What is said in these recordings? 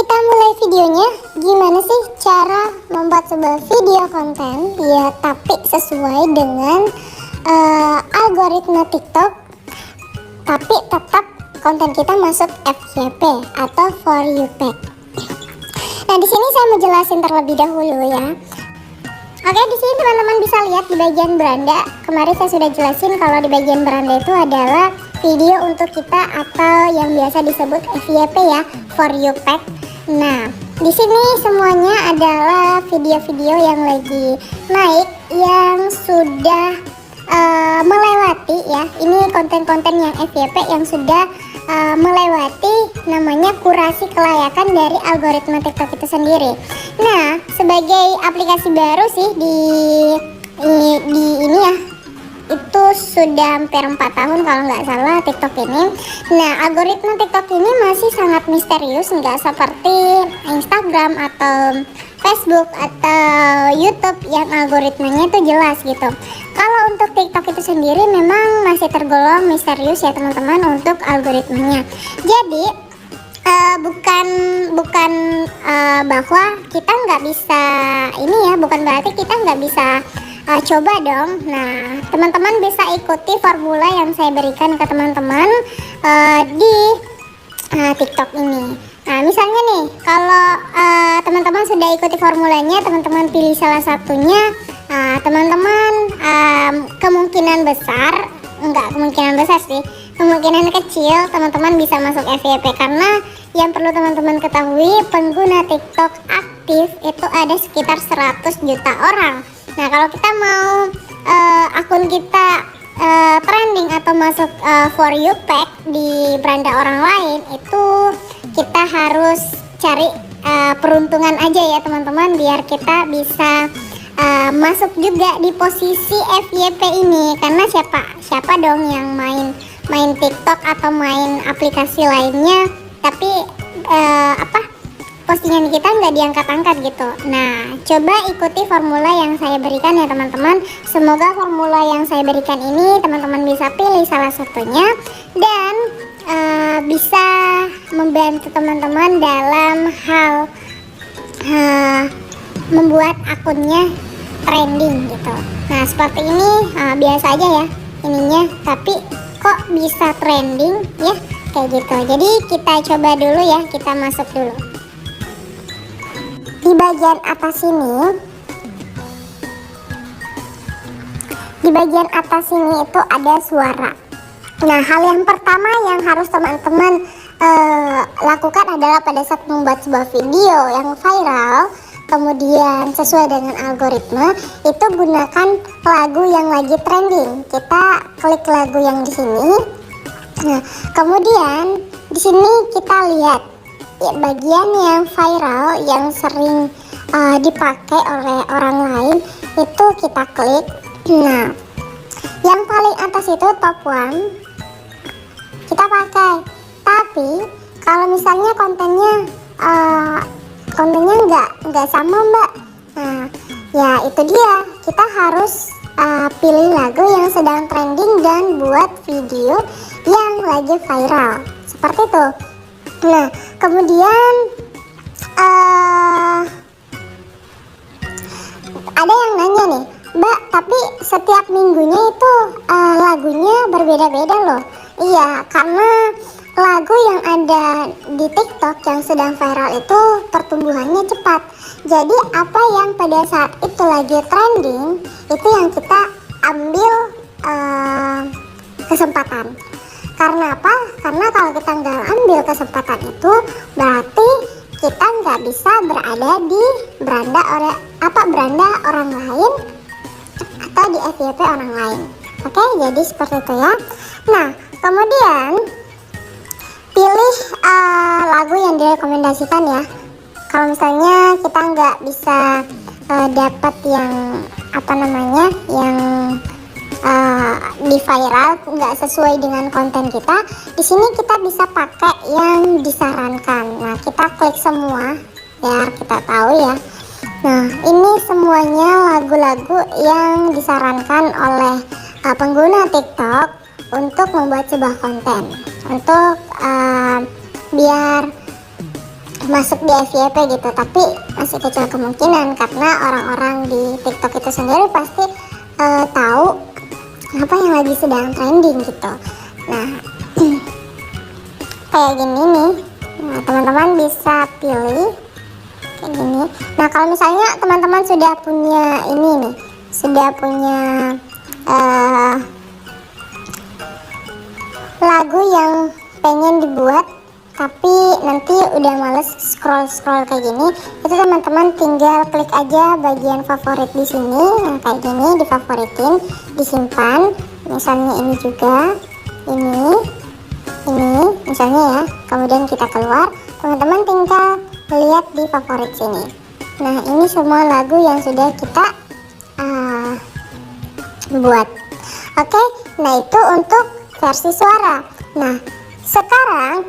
kita mulai videonya, gimana sih cara membuat sebuah video konten ya tapi sesuai dengan algoritma TikTok, tapi tetap konten kita masuk FYP atau For You page. Nah, di sini saya mau jelasin terlebih dahulu ya. Oke, di sini teman-teman bisa lihat di bagian beranda. Kemarin saya sudah jelasin kalau di bagian beranda itu adalah video untuk kita atau yang biasa disebut FYP ya, For You page. Nah, di sini semuanya adalah video-video yang lagi naik yang sudah melewati ya. Ini konten-konten yang FYP yang sudah melewati namanya kurasi kelayakan dari algoritma TikTok itu sendiri. Nah, sebagai aplikasi baru sih di ini ya, itu sudah hampir 4 tahun kalau nggak salah TikTok ini. Nah, algoritma TikTok ini masih sangat misterius, nggak seperti Instagram atau Facebook atau YouTube yang algoritmanya itu jelas gitu. Kalau untuk TikTok itu sendiri memang masih tergolong misterius ya teman-teman untuk algoritmanya. Jadi bukan bahwa kita nggak bisa ini ya, bukan berarti kita nggak bisa coba dong. Nah, teman-teman bisa ikuti formula yang saya berikan ke teman-teman di TikTok ini. Nah, misalnya nih, kalau teman-teman sudah ikuti formulanya, teman-teman pilih salah satunya, teman-teman kemungkinan besar, enggak kemungkinan besar sih, kemungkinan kecil teman-teman bisa masuk FYP, karena yang perlu teman-teman ketahui, pengguna TikTok aktif itu ada sekitar 100 juta orang. Nah, kalau kita mau akun kita trending atau masuk For You page di beranda orang lain, itu kita harus cari peruntungan aja ya teman-teman, biar kita bisa masuk juga di posisi FYP ini. Karena siapa dong yang main TikTok atau main aplikasi lainnya tapi postingan kita nggak diangkat-angkat gitu. Nah, coba ikuti formula yang saya berikan ya teman-teman. Semoga formula yang saya berikan ini teman-teman bisa pilih salah satunya dan bisa membantu teman-teman dalam hal membuat akunnya trending gitu. Nah, seperti ini biasa aja ya ininya, tapi kok bisa trending ya kayak gitu. Jadi kita coba dulu ya, kita masuk dulu. Di bagian atas ini itu ada suara. Nah, hal yang pertama yang harus teman-teman lakukan adalah pada saat membuat sebuah video yang viral, kemudian sesuai dengan algoritma, itu gunakan lagu yang lagi trending. Kita klik lagu yang di sini. Nah, kemudian di sini kita lihat ya, bagian yang viral yang sering dipakai oleh orang lain itu kita klik. Nah, yang paling atas itu top 1 kita pakai. Tapi kalau misalnya kontennya nggak sama mbak, nah ya itu dia, kita harus pilih lagu yang sedang trending dan buat video yang lagi viral seperti itu. Nah, kemudian ada yang nanya nih, mbak, tapi setiap minggunya itu lagunya berbeda-beda loh. Iya, karena lagu yang ada di TikTok yang sedang viral itu pertumbuhannya cepat. Jadi apa yang pada saat itu lagi trending, itu yang kita ambil kesempatan. Karena apa? Karena kalau kita nggak ambil kesempatan itu, berarti kita nggak bisa berada di beranda orang lain atau di FYP orang lain. Oke, jadi seperti itu ya. Nah, kemudian pilih lagu yang direkomendasikan ya. Kalau misalnya kita nggak bisa dapat yang yang di viral, nggak sesuai dengan konten kita, di sini kita bisa pakai yang disarankan. Nah, kita klik semua ya, kita tahu ya. Nah, ini semuanya lagu-lagu yang disarankan oleh pengguna TikTok untuk membuat sebuah konten, untuk biar masuk di FYP gitu, tapi masih kecil kemungkinan karena orang-orang di TikTok itu sendiri pasti tahu apa yang lagi sedang trending gitu. Nah kayak gini nih, nah, teman-teman bisa pilih kayak gini. Nah kalau misalnya teman-teman sudah punya ini nih, sudah punya lagu yang pengen dibuat tapi nanti udah males scroll kayak gini, itu teman-teman tinggal klik aja bagian favorit di sini. Nah kayak gini, difavoritin, disimpan. Misalnya ini juga, ini misalnya ya, kemudian kita keluar, teman-teman tinggal lihat di favorit sini. Nah ini semua lagu yang sudah kita buat. Oke, nah itu untuk versi suara. Nah sekarang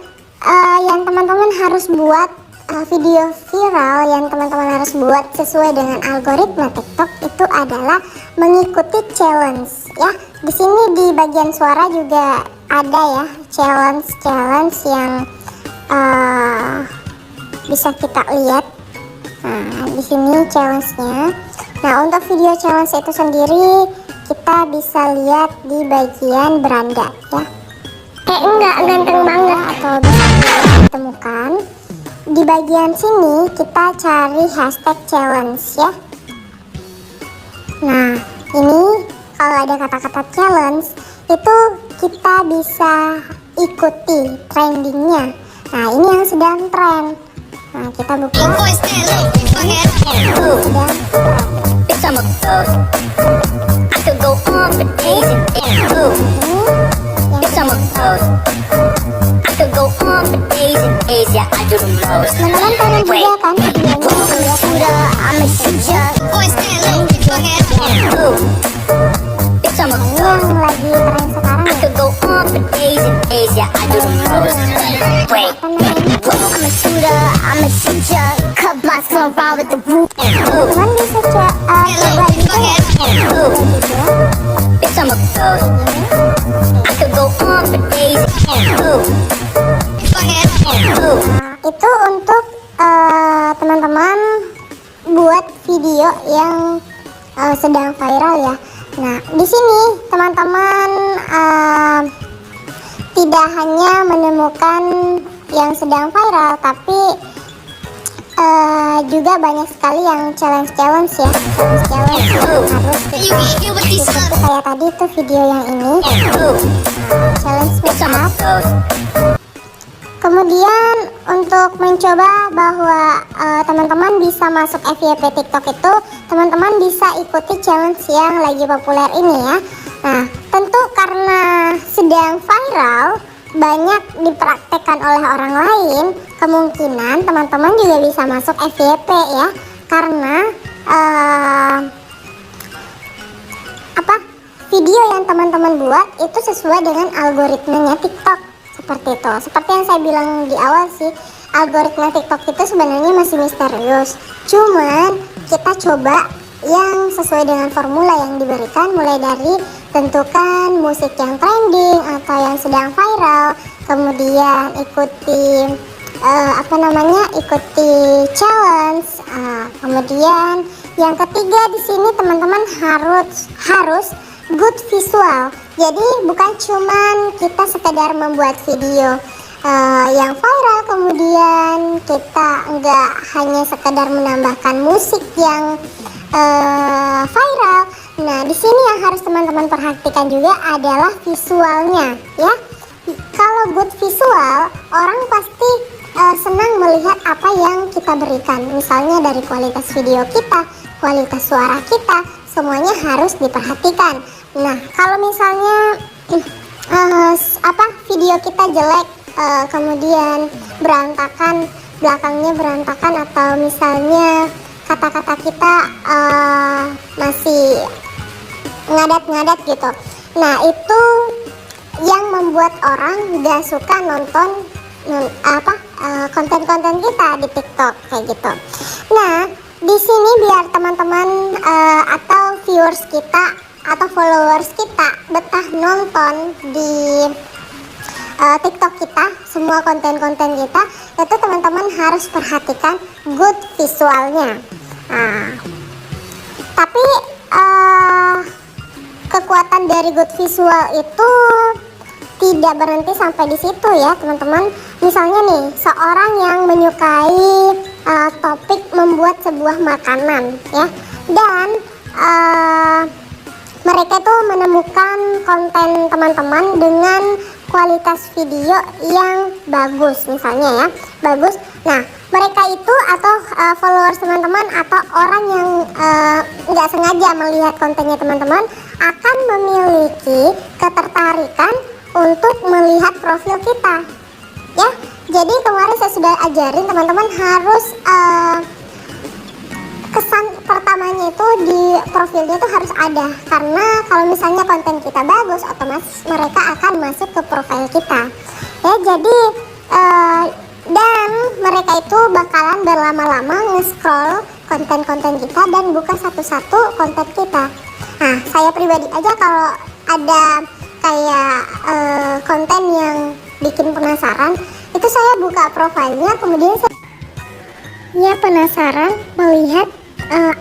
yang teman-teman harus buat, video viral yang teman-teman harus buat sesuai dengan algoritma TikTok itu adalah mengikuti challenge ya. Di sini di bagian suara juga ada ya challenge yang bisa kita lihat. Nah di sini challenge-nya. Nah untuk video challenge itu sendiri kita bisa lihat di bagian beranda ya. Enggak ganteng banget, atau bisa ditemukan di bagian sini. Kita cari hashtag challenge ya. Nah ini kalau ada kata-kata challenge itu kita bisa ikuti trendingnya. Nah ini yang sedang tren. Nah kita buka teman-teman pengen juga kan videonya yang lagi tren sekarang teman bisa coba itu untuk teman-teman buat video yang sedang viral ya. Nah di sini teman-teman tidak hanya menemukan yang sedang viral, tapi juga banyak sekali yang challenge ya. Challenge yang harus ikuti kayak tadi tuh video yang ini, challenge make up. Kemudian untuk mencoba bahwa teman-teman bisa masuk FYP TikTok itu, teman-teman bisa ikuti challenge yang lagi populer ini ya. Nah tentu karena sedang viral, banyak dipraktekkan oleh orang lain, kemungkinan teman-teman juga bisa masuk FYP ya, karena video yang teman-teman buat itu sesuai dengan algoritmanya TikTok. Seperti itu, seperti yang saya bilang di awal sih, algoritma TikTok itu sebenarnya masih misterius. Cuman kita coba yang sesuai dengan formula yang diberikan, mulai dari tentukan musik yang trending atau yang sedang viral, kemudian ikuti ikuti challenge, kemudian yang ketiga di sini teman-teman harus good visual. Jadi bukan cuman kita sekedar membuat video yang viral, kemudian kita nggak hanya sekedar menambahkan musik yang viral. Nah di sini yang harus teman-teman perhatikan juga adalah visualnya ya. Kalau good visual, orang pasti senang melihat apa yang kita berikan. Misalnya dari kualitas video kita, kualitas suara kita, semuanya harus diperhatikan. Nah kalau misalnya video kita jelek, kemudian berantakan, belakangnya berantakan, atau misalnya kata-kata kita masih ngadat-ngadat gitu, nah itu yang membuat orang gak suka nonton konten-konten kita di TikTok kayak gitu. Nah di sini biar teman-teman atau viewers kita atau followers kita betah nonton di TikTok kita, semua konten-konten kita, itu teman-teman harus perhatikan good visualnya. Tapi kekuatan dari good visual itu tidak berhenti sampai di situ ya teman-teman. Misalnya nih, seorang yang menyukai topik membuat sebuah makanan ya, dan mereka itu menemukan konten teman-teman dengan kualitas video yang bagus, misalnya ya, bagus. Nah, mereka itu atau followers teman-teman atau orang yang nggak sengaja melihat kontennya teman-teman akan memiliki ketertarikan untuk melihat profil kita ya. Jadi kemarin saya sudah ajarin teman-teman harus kesan pertamanya itu di profilnya itu harus ada, karena kalau misalnya konten kita bagus otomatis mereka akan masuk ke profil kita ya. Jadi dan mereka itu bakalan berlama-lama nge-scroll konten-konten kita dan buka satu-satu konten kita. Nah, saya pribadi aja kalau ada kayak konten yang bikin penasaran, itu saya buka profilnya, kemudian saya penasaran melihat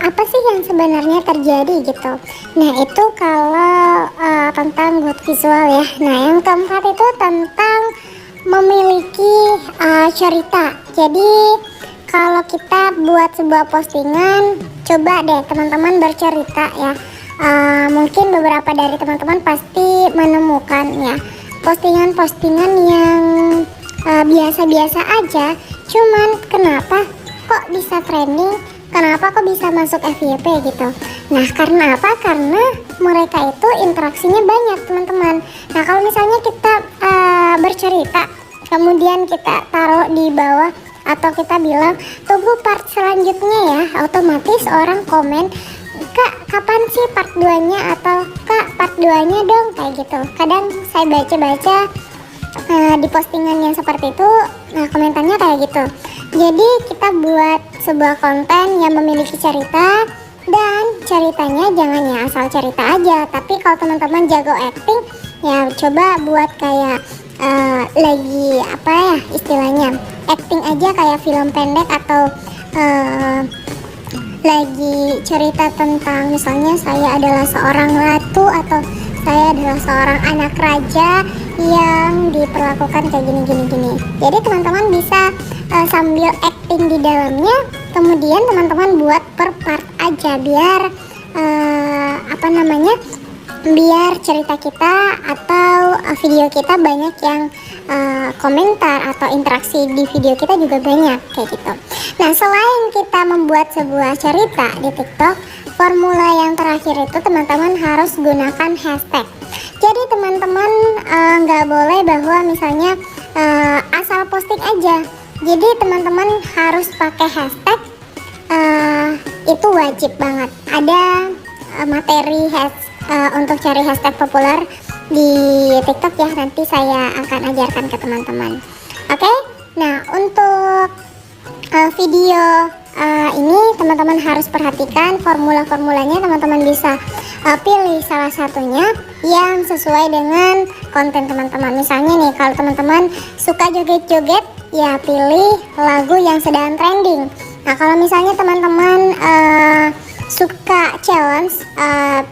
apa sih yang sebenarnya terjadi gitu. Nah, itu kalau tentang good visual ya. Nah, yang keempat itu tentang memiliki cerita. Jadi kalau kita buat sebuah postingan, coba deh teman-teman bercerita ya. Mungkin beberapa dari teman-teman pasti menemukan ya postingan-postingan yang biasa-biasa aja, cuman kenapa kok bisa trending, kenapa kok bisa masuk FYP gitu. Nah, karena apa? Karena mereka itu interaksinya banyak teman-teman. Nah, kalau misalnya kita bercerita kemudian kita taruh di bawah atau kita bilang tunggu part selanjutnya ya, otomatis orang komen, Kak kapan sih part 2 nya, atau Kak part 2 nya dong, kayak gitu. Kadang saya baca-baca di postingan yang seperti itu, nah komentarnya kayak gitu. Jadi kita buat sebuah konten yang memiliki cerita, dan ceritanya jangan ya asal cerita aja, tapi kalau teman-teman jago acting ya coba buat kayak lagi apa ya istilahnya, acting aja kayak film pendek, atau lagi cerita tentang misalnya saya adalah seorang ratu atau saya adalah seorang anak raja yang diperlakukan kayak gini. Jadi teman-teman bisa sambil acting di dalamnya, kemudian teman-teman buat per part aja biar biar cerita kita atau video kita banyak yang komentar atau interaksi di video kita juga banyak kayak gitu. Nah, selain kita membuat sebuah cerita di TikTok, formula yang terakhir itu teman-teman harus gunakan hashtag. Jadi teman-teman nggak boleh bahwa misalnya asal posting aja. Jadi teman-teman harus pakai hashtag, itu wajib banget. Ada materi untuk cari hashtag populer di TikTok ya, nanti saya akan ajarkan ke teman-teman. Oke? Nah, untuk video ini teman-teman harus perhatikan formula-formulanya. Teman-teman bisa pilih salah satunya yang sesuai dengan konten teman-teman. Misalnya nih, kalau teman-teman suka joget-joget, ya pilih lagu yang sedang trending. Nah, kalau misalnya teman-teman suka challenge,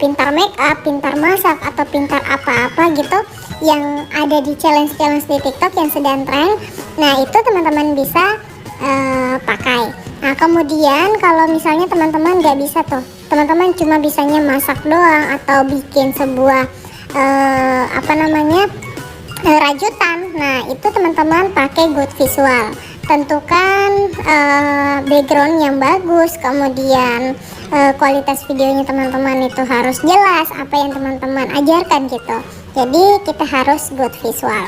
pintar make up, pintar masak, atau pintar apa-apa gitu yang ada di challenge-challenge di TikTok yang sedang tren, nah itu teman-teman bisa pakai. Nah, kemudian kalau misalnya teman-teman nggak bisa tuh, teman-teman cuma bisanya masak doang atau bikin sebuah rajutan, nah itu teman-teman pakai good visual. Tentukan background yang bagus, kemudian kualitas videonya teman-teman itu harus jelas apa yang teman-teman ajarkan gitu. Jadi kita harus good visual.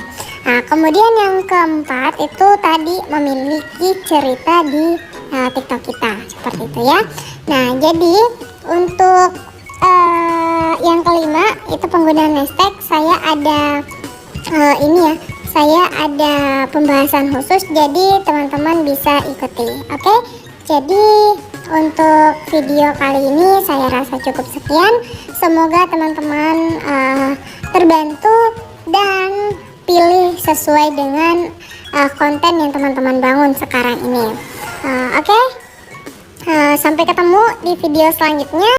Nah, kemudian yang keempat itu tadi memiliki cerita di TikTok kita, seperti itu ya. Nah, jadi untuk yang kelima itu penggunaan hashtag. Saya ada saya ada pembahasan khusus, jadi teman-teman bisa ikuti. Oke, jadi untuk video kali ini saya rasa cukup sekian. Semoga teman-teman terbantu dan pilih sesuai dengan konten yang teman-teman bangun sekarang ini. Oke? Sampai ketemu di video selanjutnya.